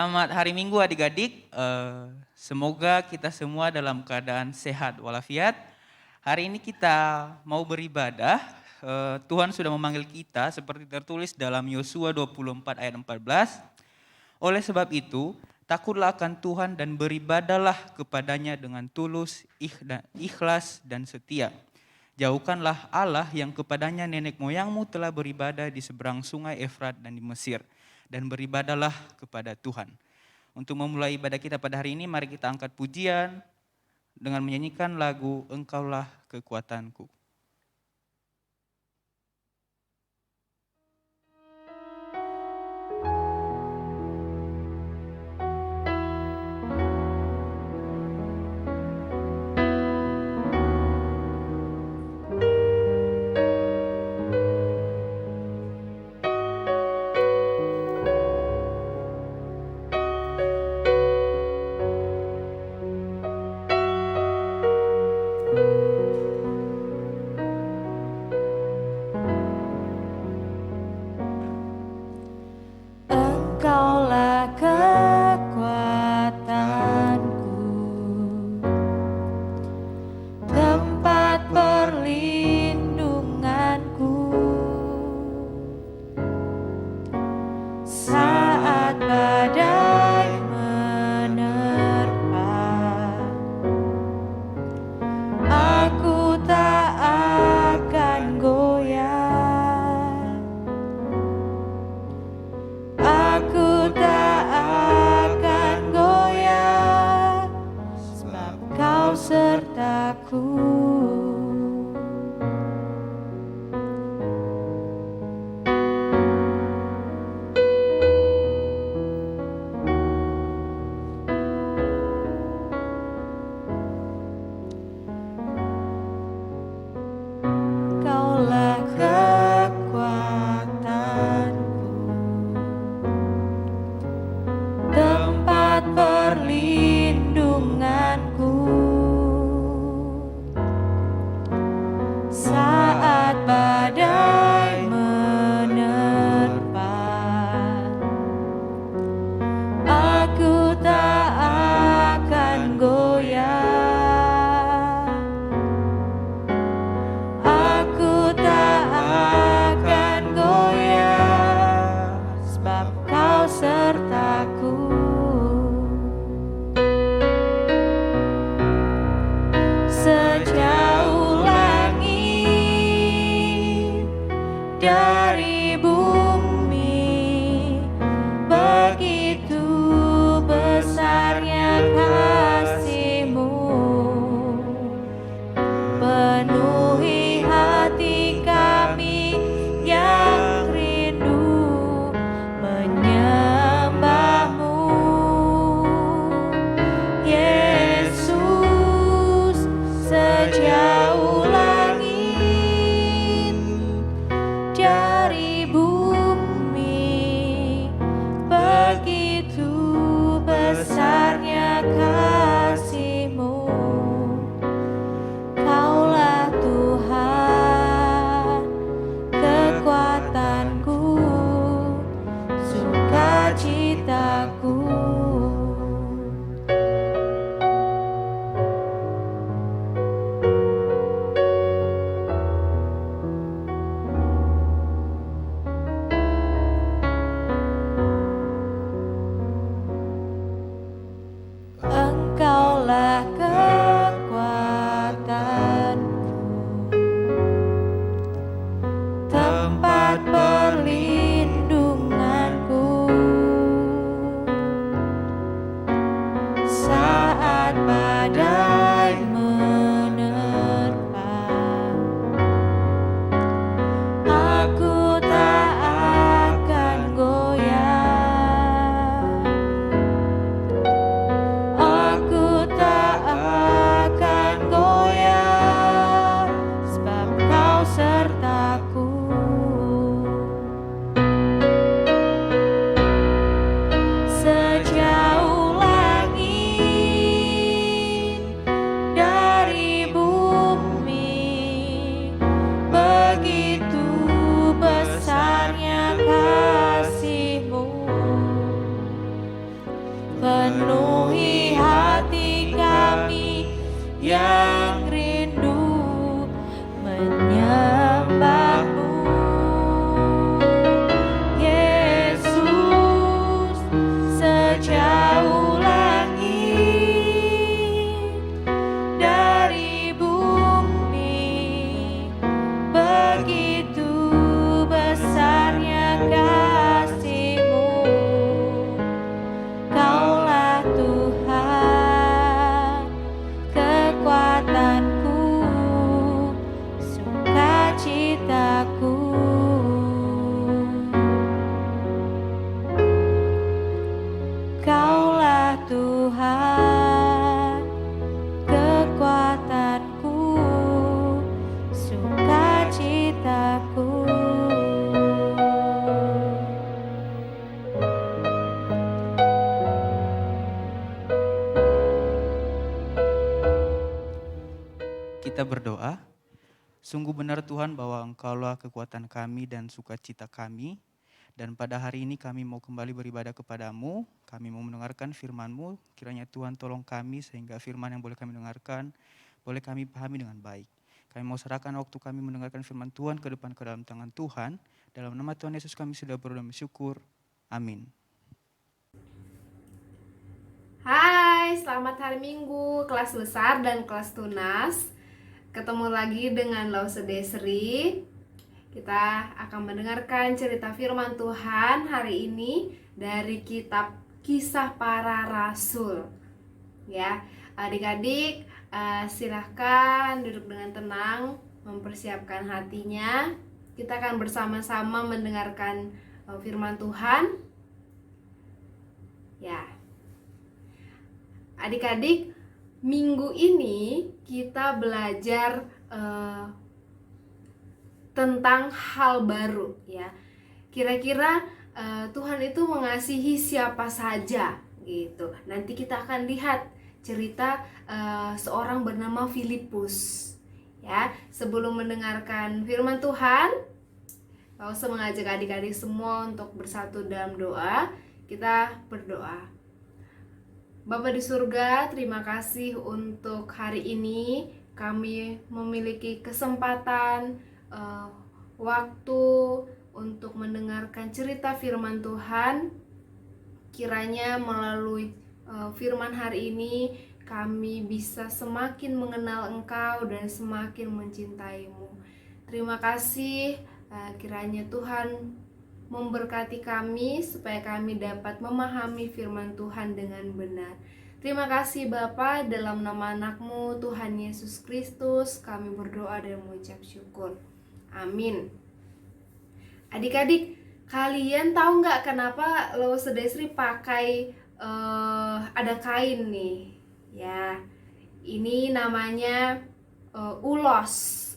Selamat hari Minggu adik-adik, semoga kita semua dalam keadaan sehat walafiat. Hari ini kita mau beribadah, Tuhan sudah memanggil kita seperti tertulis dalam Yosua 24 ayat 14. Oleh sebab itu, takutlah akan Tuhan dan beribadahlah kepadanya dengan tulus, ikhlas dan setia. Jauhkanlah Allah yang kepadanya nenek moyangmu telah beribadah di seberang sungai Efrat dan di Mesir. Dan beribadahlah kepada Tuhan. Untuk memulai ibadah kita pada hari ini, mari kita angkat pujian dengan menyanyikan lagu Engkaulah Kekuatanku. penuhi hati kami yang rindu menyembah-Mu. Yesus, sejauh langit dari bumi, begitu besarnya kasih-Mu. Kaulah Tuhan, kekuatanku, sukacitaku. Kaulah Tuhan, kekuatanku, sukacitaku. Kita berdoa. Sungguh benar Tuhan bahwa Engkaulah kekuatan kami dan sukacita kami. Dan pada hari ini kami mau kembali beribadah kepadamu. Kami mau mendengarkan firman-Mu. Kiranya Tuhan tolong kami sehingga firman yang boleh kami dengarkan, boleh kami pahami dengan baik. Kami mau serahkan waktu kami mendengarkan firman Tuhan ke depan ke dalam tangan Tuhan. Dalam nama Tuhan Yesus kami sudah berdoa dan bersyukur. Amin. Hai, selamat hari Minggu, kelas besar dan kelas tunas. Ketemu lagi dengan Lause Desri. Kita akan mendengarkan cerita firman Tuhan hari ini dari kitab Kisah Para Rasul. Ya, adik-adik silahkan duduk dengan tenang, mempersiapkan hatinya. Kita akan bersama-sama mendengarkan firman Tuhan. Ya, adik-adik, minggu ini kita belajar tentang hal baru, ya. Kira-kira Tuhan itu mengasihi siapa saja, gitu. Nanti kita akan lihat cerita seorang bernama Filipus, ya. Sebelum mendengarkan firman Tuhan, saya mengajak adik-adik semua untuk bersatu dalam doa. Kita berdoa. Bapa di surga, terima kasih untuk hari ini kami memiliki kesempatan, waktu untuk mendengarkan cerita firman Tuhan. Kiranya melalui firman hari ini kami bisa semakin mengenal Engkau dan semakin mencintai-Mu. Terima kasih, kiranya Tuhan memberkati kami supaya kami dapat memahami firman Tuhan dengan benar. Terima kasih Bapa, dalam nama anak-Mu Tuhan Yesus Kristus kami berdoa dan mengucap syukur. Amin. Adik-adik, kalian tahu nggak kenapa Lause Desri pakai ada kain nih? Ya, ini namanya ulos,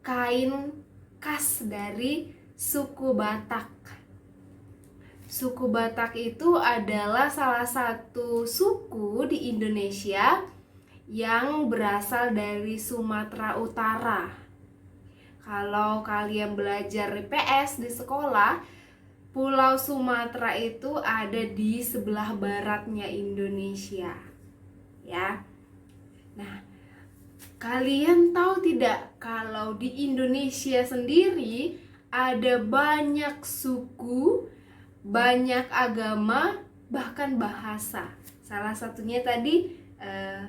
kain khas dari suku Batak. Suku Batak itu adalah salah satu suku di Indonesia yang berasal dari Sumatera Utara. Kalau kalian belajar PS di sekolah, Pulau Sumatera itu ada di sebelah baratnya Indonesia. Ya. Nah, kalian tahu tidak kalau di Indonesia sendiri ada banyak suku, banyak agama, bahkan bahasa. Salah satunya tadi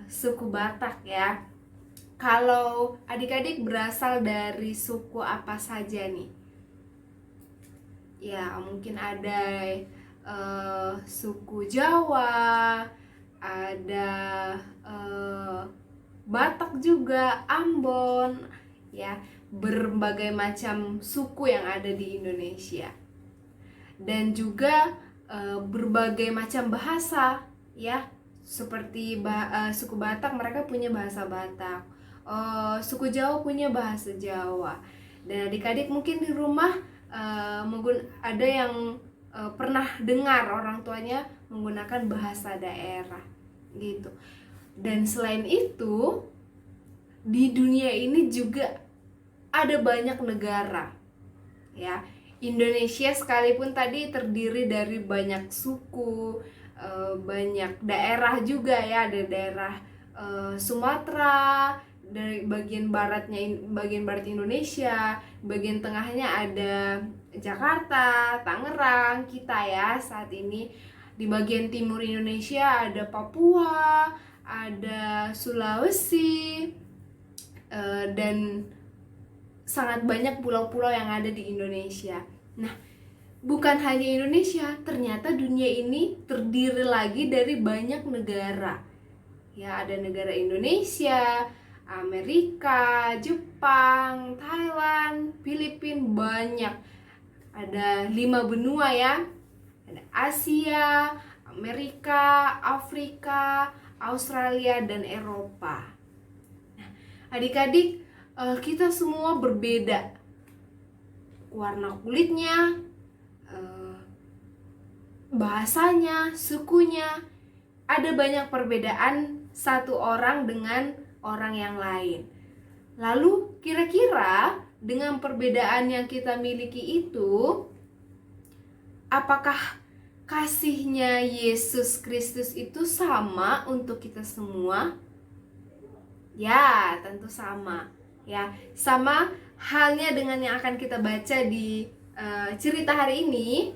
suku Batak, ya. Kalau adik-adik berasal dari suku apa saja nih? Ya, mungkin ada suku Jawa, ada Batak juga, Ambon, ya. Berbagai macam suku yang ada di Indonesia. Dan juga berbagai macam bahasa, ya. Seperti suku Batak, mereka punya bahasa Batak. Suku Jawa punya bahasa Jawa. Dan adik-adik mungkin di rumah ada yang pernah dengar orang tuanya menggunakan bahasa daerah, gitu. Dan selain itu, di dunia ini juga ada banyak negara, ya. Indonesia sekalipun tadi terdiri dari banyak suku, banyak daerah juga ya, ada daerah Sumatera, dari bagian barat Indonesia, bagian tengahnya ada Jakarta, Tangerang kita ya saat ini. Di bagian timur Indonesia ada Papua, ada Sulawesi, dan sangat banyak pulau-pulau yang ada di Indonesia. Nah, bukan hanya Indonesia, ternyata dunia ini terdiri lagi dari banyak negara. Ya, ada negara Indonesia, Amerika, Jepang, Thailand, Filipina, banyak. Ada 5 benua ya. Ada Asia, Amerika, Afrika, Australia, dan Eropa. Nah, adik-adik, kita semua berbeda. Warna kulitnya, bahasanya, sukunya, ada banyak perbedaan satu orang dengan orang yang lain. Lalu kira-kira dengan perbedaan yang kita miliki itu, apakah kasihnya Yesus Kristus itu sama untuk kita semua? Ya, tentu sama. Ya, sama halnya dengan yang akan kita baca di cerita hari ini.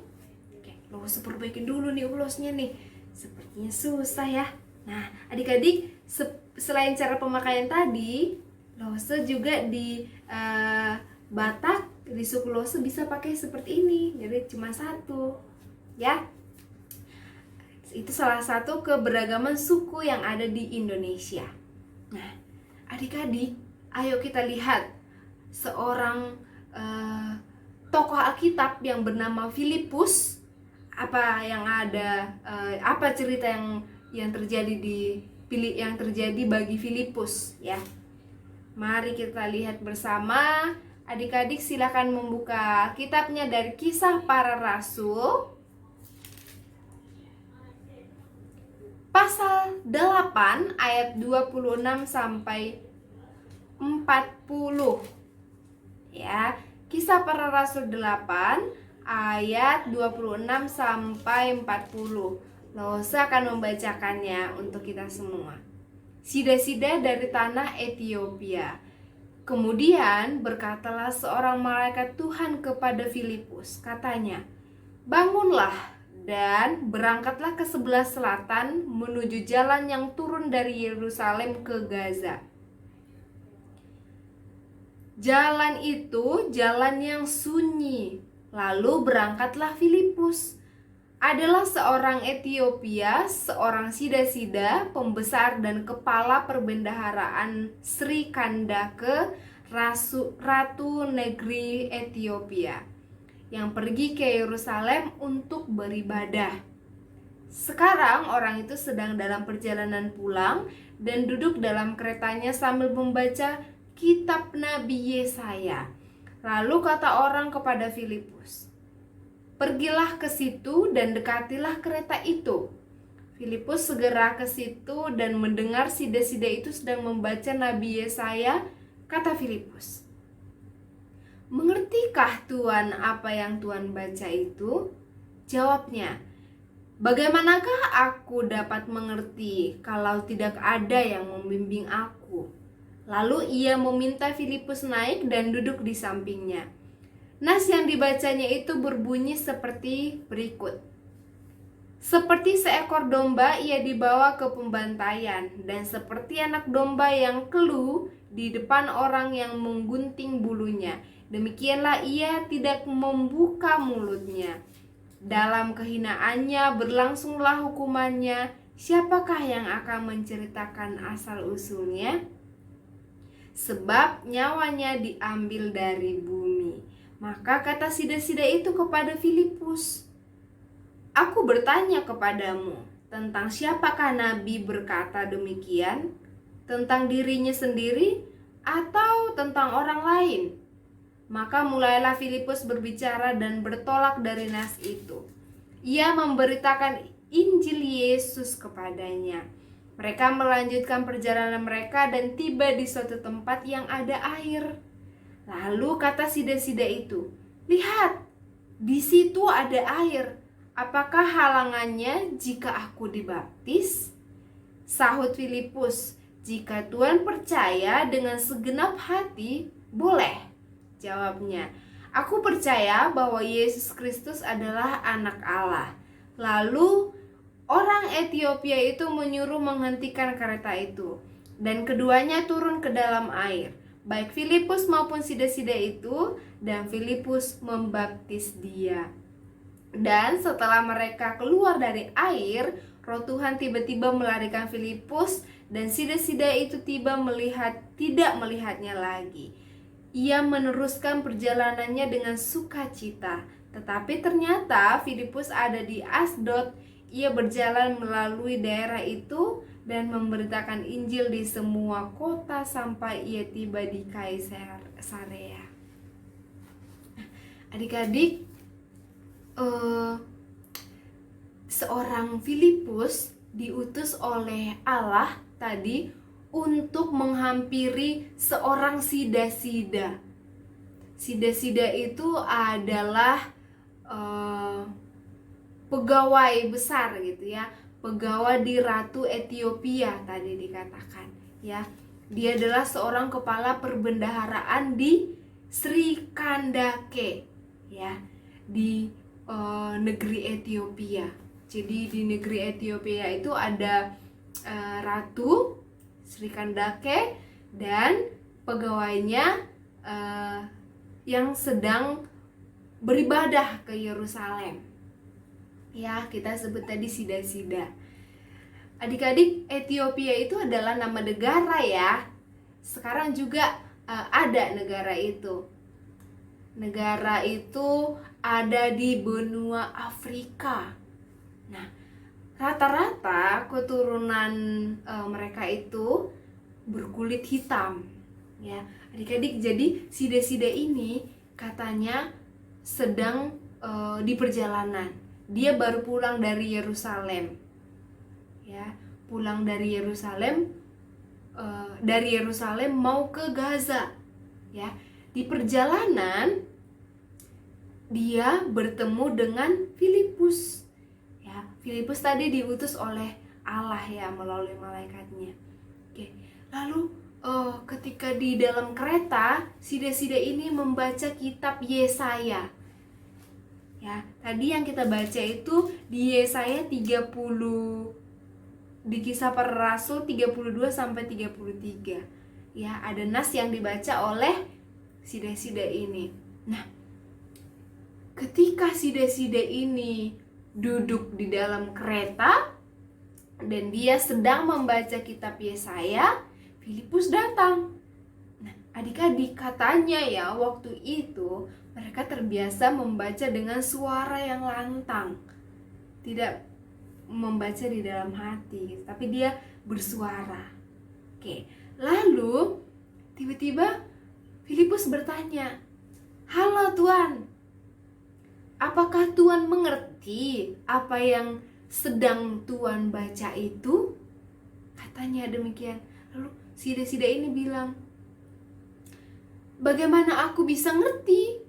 Oke, lo usah perbaikin dulu nih ulosnya nih. Sepertinya susah ya. Nah, adik-adik, selain cara pemakaian tadi, Lose juga di Batak, di suku Lose bisa pakai seperti ini. Jadi cuma satu, ya. Itu salah satu keberagaman suku yang ada di Indonesia. Nah, adik-adik, ayo kita lihat seorang tokoh Alkitab yang bernama Filipus. Apa cerita yang terjadi bagi Filipus ya. Mari kita lihat bersama. Adik-adik silakan membuka kitabnya dari Kisah Para Rasul pasal 8 ayat 26 sampai 40. Ya, Kisah Para Rasul 8 ayat 26 sampai 40. Lose akan membacakannya untuk kita semua. Sida-sida dari tanah Ethiopia. Kemudian berkatalah seorang malaikat Tuhan kepada Filipus, katanya, "Bangunlah dan berangkatlah ke sebelah selatan menuju jalan yang turun dari Yerusalem ke Gaza. Jalan itu jalan yang sunyi." Lalu berangkatlah Filipus. Adalah seorang Ethiopia, seorang sida-sida, pembesar dan kepala perbendaharaan Sri Kandake, ratu negeri Ethiopia, yang pergi ke Yerusalem untuk beribadah. Sekarang orang itu sedang dalam perjalanan pulang dan duduk dalam keretanya sambil membaca kitab Nabi Yesaya. Lalu kata orang kepada Filipus, "Pergilah ke situ dan dekatilah kereta itu." Filipus segera ke situ dan mendengar sida-sida itu sedang membaca Nabi Yesaya. Kata Filipus, "Mengertikah Tuan apa yang Tuan baca itu?" Jawabnya, "Bagaimanakah aku dapat mengerti kalau tidak ada yang membimbing aku?" Lalu ia meminta Filipus naik dan duduk di sampingnya. Nas yang dibacanya itu berbunyi seperti berikut. "Seperti seekor domba ia dibawa ke pembantaian, dan seperti anak domba yang keluh di depan orang yang menggunting bulunya, demikianlah ia tidak membuka mulutnya. Dalam kehinaannya berlangsunglah hukumannya. Siapakah yang akan menceritakan asal-usulnya? Sebab nyawanya diambil dari bumi." Maka kata sida-sida itu kepada Filipus, "Aku bertanya kepadamu, tentang siapakah Nabi berkata demikian? Tentang dirinya sendiri atau tentang orang lain?" Maka mulailah Filipus berbicara dan bertolak dari nas itu. Ia memberitakan Injil Yesus kepadanya. Mereka melanjutkan perjalanan mereka dan tiba di suatu tempat yang ada air. Lalu kata sida-sida itu, "Lihat, di situ ada air. apakah halangannya jika aku dibaptis? Sahut Filipus, jika Tuhan percaya dengan segenap hati, boleh. Jawabnya, aku percaya bahwa Yesus Kristus adalah anak Allah. Lalu orang Ethiopia itu menyuruh menghentikan kereta itu, dan keduanya turun ke dalam air, baik Filipus maupun sida-sida itu, dan Filipus membaptis dia. Dan setelah mereka keluar dari air, Roh Tuhan tiba-tiba melarikan Filipus, dan sida-sida itu tidak melihatnya lagi. Ia meneruskan perjalanannya dengan sukacita. Tetapi ternyata Filipus ada di Asdod. Ia berjalan melalui daerah itu dan memberitakan Injil di semua kota sampai ia tiba di Kaisarea. Adik-adik, seorang Filipus diutus oleh Allah tadi untuk menghampiri seorang sida-sida. Sida-sida itu adalah pegawai besar gitu ya, pegawai di Ratu Ethiopia tadi dikatakan ya. Dia adalah seorang kepala perbendaharaan di Sri Kandake ya, di negeri Ethiopia. Jadi di negeri Ethiopia itu ada Ratu Sri Kandake dan pegawainya yang sedang beribadah ke Yerusalem. Ya, kita sebut tadi sida-sida. Adik-adik, Ethiopia itu adalah nama negara ya. Sekarang juga ada negara itu. Negara itu ada di benua Afrika. Nah, rata-rata keturunan mereka itu berkulit hitam. Ya, adik-adik, jadi sida-sida ini katanya sedang di perjalanan. Dia baru pulang dari Yerusalem, ya, pulang dari Yerusalem, mau ke Gaza, ya. Di perjalanan dia bertemu dengan Filipus, ya. Filipus tadi diutus oleh Allah ya melalui malaikatnya. Oke, lalu ketika di dalam kereta, sida-sida ini membaca kitab Yesaya. Ya, tadi yang kita baca itu di Yesaya 30, di Kisah Para Rasul 32 sampai 33. Ya, ada nas yang dibaca oleh sida-sida ini. Nah, ketika sida-sida ini duduk di dalam kereta dan dia sedang membaca kitab Yesaya, Filipus datang. Nah, adik-adik, katanya ya waktu itu mereka terbiasa membaca dengan suara yang lantang, tidak membaca di dalam hati, tapi dia bersuara. Oke, lalu tiba-tiba Filipus bertanya, "Halo Tuan, apakah Tuan mengerti apa yang sedang Tuan baca itu?" Katanya demikian. Lalu sida-sida ini bilang, "Bagaimana aku bisa ngerti?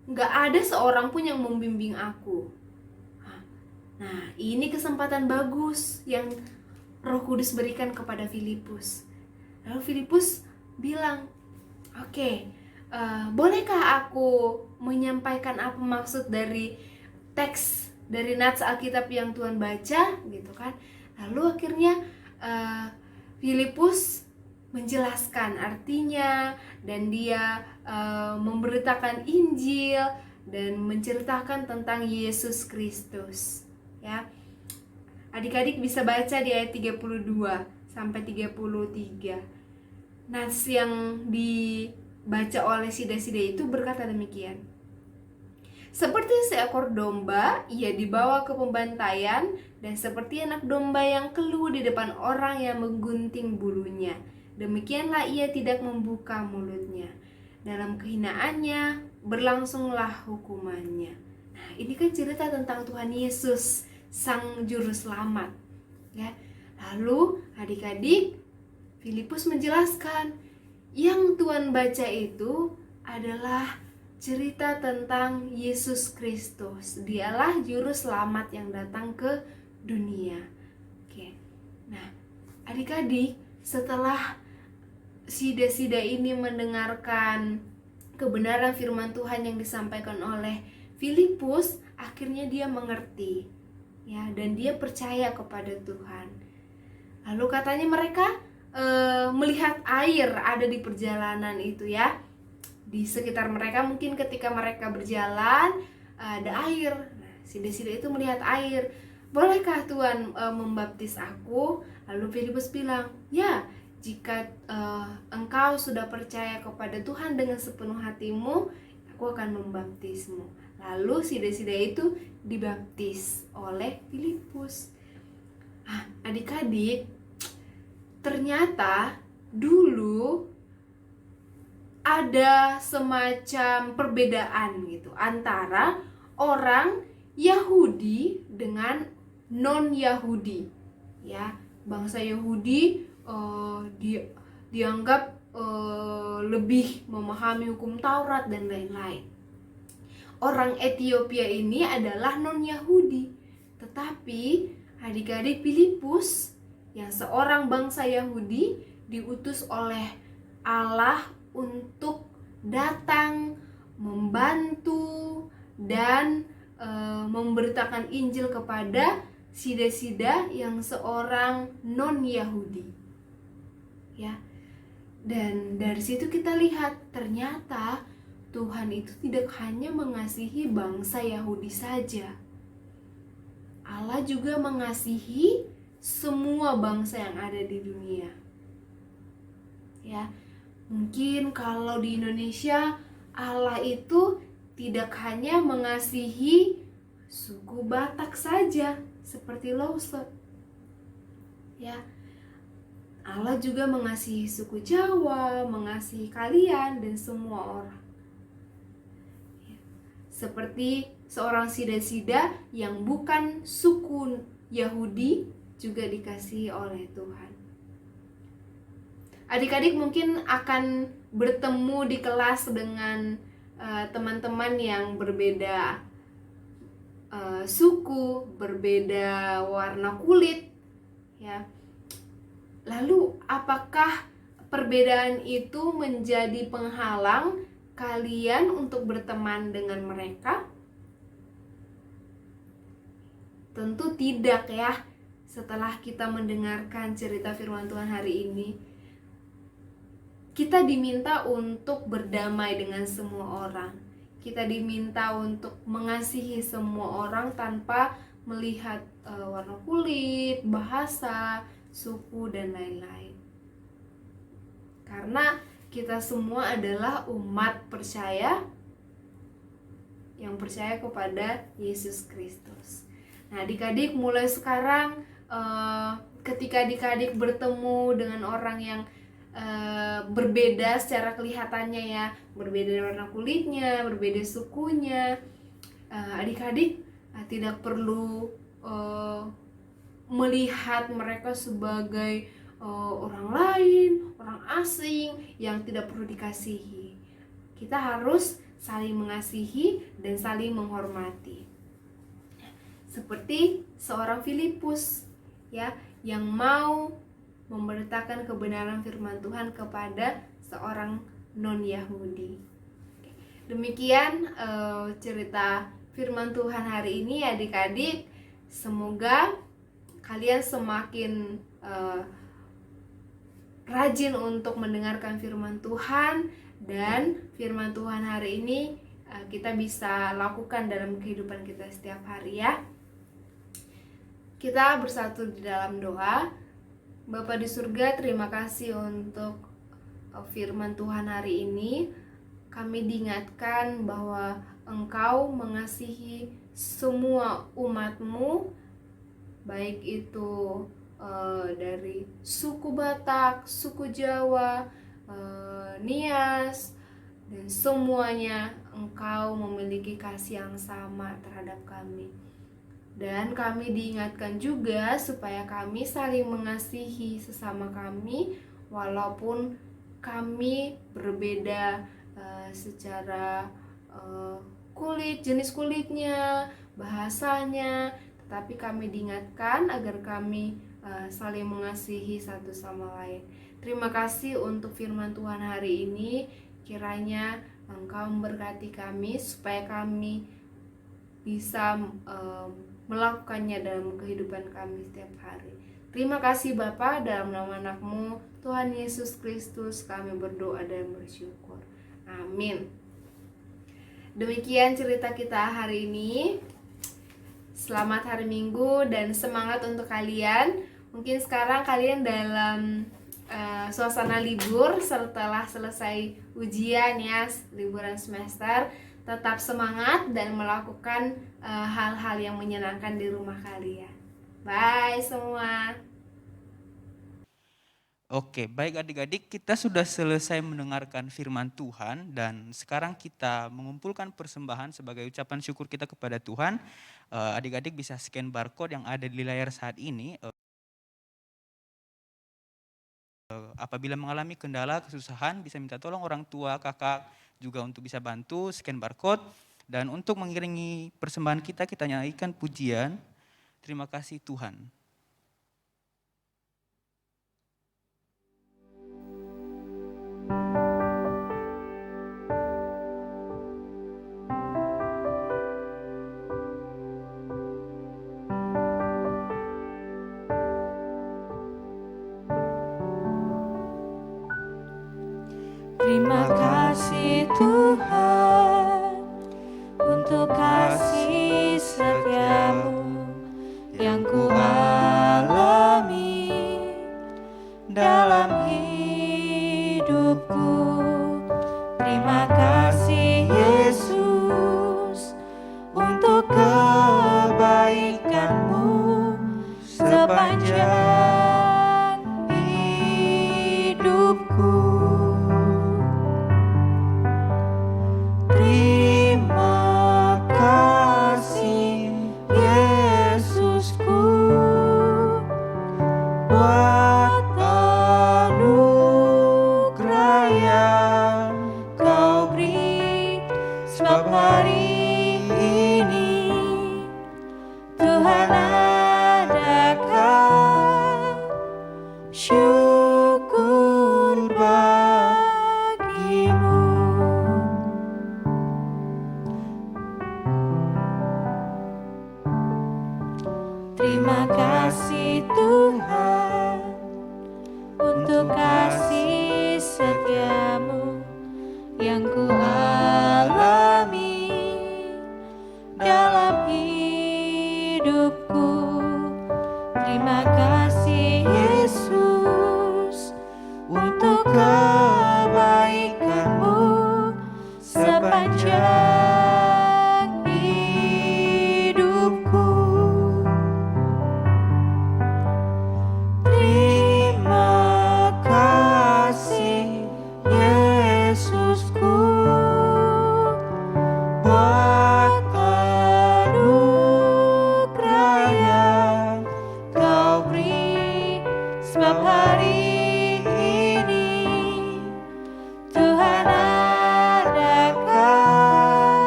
Nggak ada seorang pun yang membimbing aku." Nah, ini kesempatan bagus yang Roh Kudus berikan kepada Filipus. Lalu Filipus bilang, "Oke, bolehkah aku menyampaikan apa maksud dari teks dari nats Alkitab yang Tuhan baca?" Gitu kan. Lalu akhirnya Filipus menjelaskan artinya, dan dia memberitakan Injil dan menceritakan tentang Yesus Kristus. Ya, adik-adik bisa baca di ayat 32 sampai 33. Nas yang dibaca oleh sida-sida itu berkata demikian: "Seperti seekor domba, ia dibawa ke pembantaian, dan seperti anak domba yang keluh di depan orang yang menggunting bulunya, demikianlah ia tidak membuka mulutnya. Dalam kehinaannya berlangsunglah hukumannya." Nah, ini kan cerita tentang Tuhan Yesus, Sang Juru Selamat. Ya. Lalu adik-adik, Filipus menjelaskan yang Tuhan baca itu adalah cerita tentang Yesus Kristus. Dialah juru selamat yang datang ke dunia. Oke. Nah, adik-adik, setelah sida-sida ini mendengarkan kebenaran firman Tuhan yang disampaikan oleh Filipus, akhirnya dia mengerti, ya, dan dia percaya kepada Tuhan. Lalu katanya mereka melihat air ada di perjalanan itu, ya, di sekitar mereka. Mungkin ketika mereka berjalan ada air. Nah, sida-sida itu melihat air. Bolehkah Tuhan membaptis aku? Lalu Filipus bilang, ya, jika engkau sudah percaya kepada Tuhan dengan sepenuh hatimu, aku akan membaptismu. Lalu sida-sida itu dibaptis oleh Filipus. Adik-adik, ternyata dulu ada semacam perbedaan gitu antara orang Yahudi dengan non-Yahudi, ya. Bangsa Yahudi dianggap lebih memahami hukum Taurat dan lain-lain. Orang Ethiopia ini adalah non-Yahudi, tetapi adik-adik, Filipus yang seorang bangsa Yahudi diutus oleh Allah untuk datang membantu dan memberitakan Injil kepada sida-sida yang seorang non-Yahudi, ya. Dan dari situ kita lihat ternyata Tuhan itu tidak hanya mengasihi bangsa Yahudi saja. Allah juga mengasihi semua bangsa yang ada di dunia. Ya, mungkin kalau di Indonesia Allah itu tidak hanya mengasihi suku Batak saja seperti Lause. Ya. Allah juga mengasihi suku Jawa, mengasihi kalian dan semua orang. Ya. Seperti seorang sida-sida yang bukan suku Yahudi juga dikasihi oleh Tuhan. Adik-adik mungkin akan bertemu di kelas dengan teman-teman yang berbeda suku, berbeda warna kulit, ya. Lalu apakah perbedaan itu menjadi penghalang kalian untuk berteman dengan mereka? Tentu tidak, ya. Setelah kita mendengarkan cerita firman Tuhan hari ini, kita diminta untuk berdamai dengan semua orang. Kita diminta untuk mengasihi semua orang tanpa melihat warna kulit, bahasa, suku, dan lain-lain. Karena kita semua adalah umat percaya yang percaya kepada Yesus Kristus. Nah, adik-adik, mulai sekarang ketika adik-adik bertemu dengan orang yang berbeda secara kelihatannya, ya, berbeda warna kulitnya, berbeda sukunya, adik-adik tidak perlu melihat mereka sebagai orang lain, orang asing yang tidak perlu dikasihi. Kita harus saling mengasihi dan saling menghormati. Seperti seorang Filipus, ya, yang mau memberitakan kebenaran firman Tuhan kepada seorang non-Yahudi. Demikian cerita firman Tuhan hari ini, adik-adik. Semoga kalian semakin rajin untuk mendengarkan firman Tuhan, dan firman Tuhan hari ini kita bisa lakukan dalam kehidupan kita setiap hari, ya. Kita bersatu di dalam doa. Bapa di surga, terima kasih untuk firman Tuhan hari ini. Kami diingatkan bahwa Engkau mengasihi semua umat-Mu, baik itu dari suku Batak, suku Jawa, Nias, dan semuanya Engkau memiliki kasih yang sama terhadap kami. Dan kami diingatkan juga supaya kami saling mengasihi sesama kami walaupun kami berbeda secara kulit, jenis kulitnya, bahasanya, tetapi kami diingatkan agar kami saling mengasihi satu sama lain. Terima kasih untuk firman Tuhan hari ini. Kiranya Engkau memberkati kami supaya kami bisa melakukannya dalam kehidupan kami setiap hari. Terima kasih Bapa, dalam nama anak-Mu Tuhan Yesus Kristus kami berdoa dan bersyukur. Amin. Demikian cerita kita hari ini. Selamat hari Minggu dan semangat untuk kalian. Mungkin sekarang kalian dalam suasana libur setelah selesai ujian ya, liburan semester. Tetap semangat dan melakukan hal-hal yang menyenangkan di rumah kalian. Bye semua. Oke, baik adik-adik, kita sudah selesai mendengarkan firman Tuhan dan sekarang kita mengumpulkan persembahan sebagai ucapan syukur kita kepada Tuhan. Adik-adik bisa scan barcode yang ada di layar saat ini. Apabila mengalami kendala, kesusahan, bisa minta tolong orang tua, kakak juga untuk bisa bantu scan barcode. Dan untuk mengiringi persembahan kita nyanyikan pujian. Terima kasih Tuhan. Terima kasih Tuhan untuk kasih setiamu yang ku alami dalam hidupku. Terima kasih Yesus untuk kebaikanmu sepanjang hidupku. Terima kasih Yesusku buat anugerah yang Kau beri, sebab hari ini Tuhan adakan syukur bagimu. Terima kasih Tuhan untuk kasih setiamu yang ku alami dalam hidupku. Terima kasih Yesus untuk kebaikanmu sepanjang hidupku. Terima kasih Yesusku buat anugerah yang Kau beri, sebab hari ini Tuhan adakan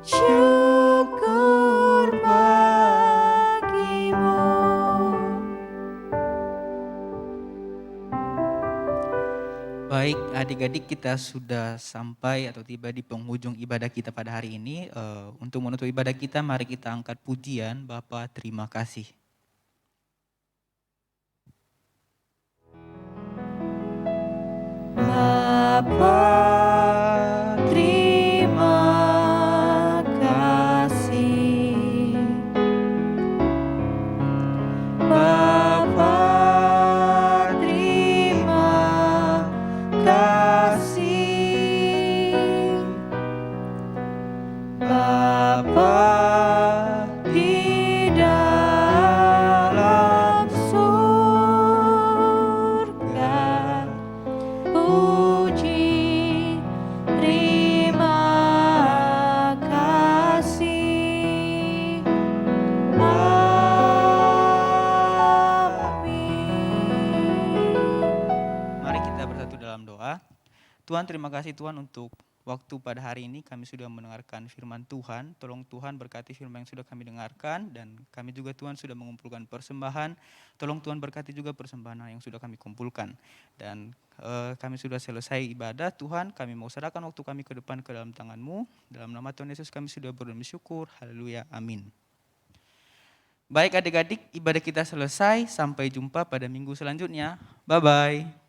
syukur bagimu. Baik adik-adik, kita sudah sampai atau tiba di penghujung ibadah kita pada hari ini. Untuk menutup ibadah kita, mari kita angkat pujian Bapa terima kasih. Bapa terima kasih, Bapa terima kasih, Bapa di dalam surga. Puji, terima kasih. Amin. Mari kita bersatu dalam doa. Tuhan, terima kasih Tuhan untuk waktu pada hari ini kami sudah mendengarkan firman Tuhan. Tolong Tuhan berkati firman yang sudah kami dengarkan, dan kami juga Tuhan sudah mengumpulkan persembahan. Tolong Tuhan berkati juga persembahan yang sudah kami kumpulkan. Dan kami sudah selesai ibadah. Tuhan, kami mau serahkan waktu kami ke depan ke dalam tangan-Mu. Dalam nama Tuhan Yesus kami sudah bersyukur. Haleluya, amin. Baik adik-adik, ibadah kita selesai. Sampai jumpa pada minggu selanjutnya. Bye-bye.